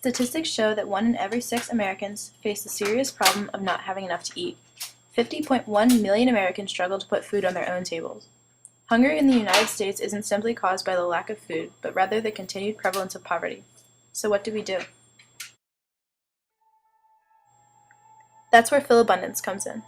Statistics show that 1 in every 6 Americans face the serious problem of not having enough to eat. 50.1 million Americans struggle to put food on their own tables. Hunger in the United States isn't simply caused by the lack of food, but rather the continued prevalence of poverty. So what do we do? That's where Philabundance comes in.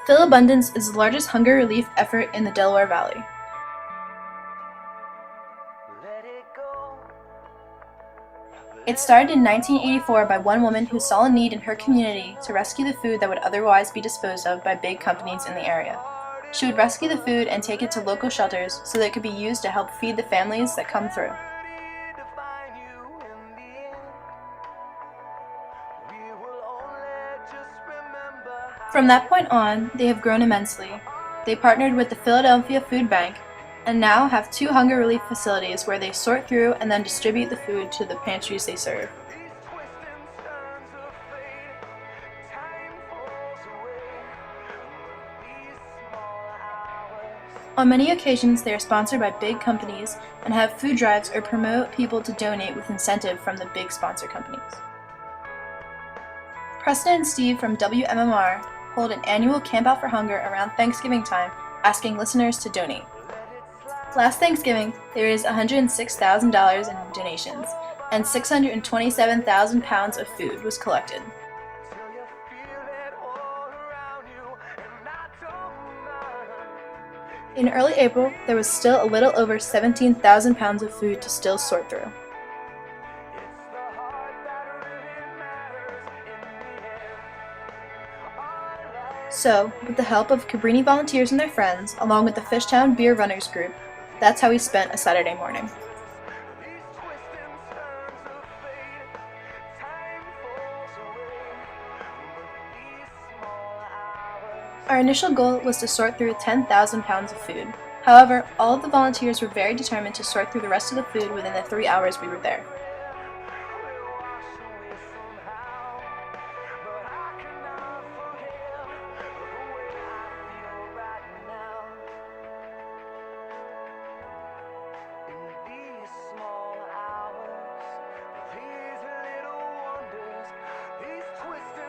Philabundance is the largest hunger relief effort in the Delaware Valley. It started in 1984 by one woman who saw a need in her community to rescue the food that would otherwise be disposed of by big companies in the area. She would rescue the food and take it to local shelters so that it could be used to help feed the families that come through. From that point on, they have grown immensely. They partnered with the Philadelphia Food Bank and now have 2 hunger relief facilities where they sort through and then distribute the food to the pantries they serve. On many occasions, they are sponsored by big companies and have food drives or promote people to donate with incentive from the big sponsor companies. Preston and Steve from WMMR hold an annual Camp Out for Hunger around Thanksgiving time, asking listeners to donate. Last Thanksgiving, they raised $106,000 in donations, and 627,000 pounds of food was collected. In early April, there was still a little over 17,000 pounds of food to still sort through. So, with the help of Cabrini volunteers and their friends, along with the Fishtown Beer Runners group, that's how we spent a Saturday morning. Our initial goal was to sort through 10,000 pounds of food. However, all of the volunteers were very determined to sort through the rest of the food within the 3 hours we were there.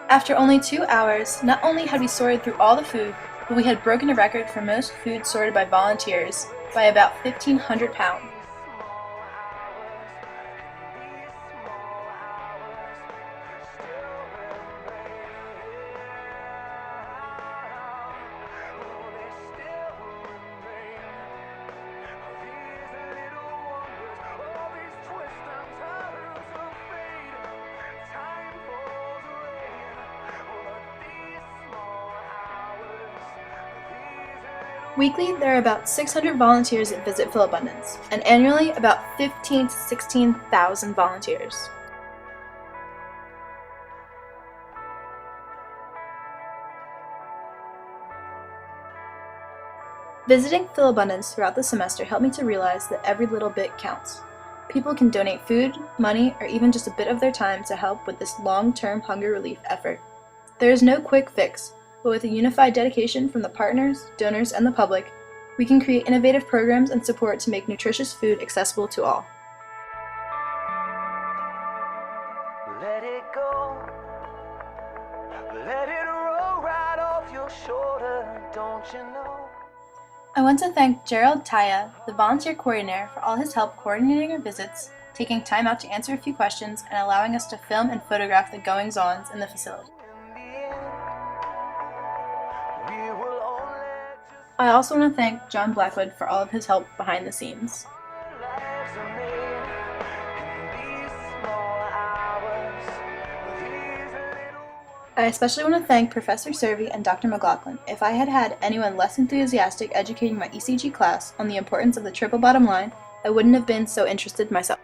After only 2 hours, not only had we sorted through all the food, but we had broken a record for most food sorted by volunteers by about 1,500 pounds. Weekly, there are about 600 volunteers that visit Philabundance, and annually, about 15,000 to 16,000 volunteers. Visiting Philabundance throughout the semester helped me to realize that every little bit counts. People can donate food, money, or even just a bit of their time to help with this long-term hunger relief effort. There is no quick fix, but with a unified dedication from the partners, donors, and the public, we can create innovative programs and support to make nutritious food accessible to all. Let it go. Let it roll right off your shoulder, don't you know? I want to thank Gerald Taya, the volunteer coordinator, for all his help coordinating our visits, taking time out to answer a few questions, and allowing us to film and photograph the goings-ons in the facility. I also want to thank John Blackwood for all of his help behind the scenes. I especially want to thank Professor Servey and Dr. McLaughlin. If I had had anyone less enthusiastic educating my ECG class on the importance of the triple bottom line, I wouldn't have been so interested myself.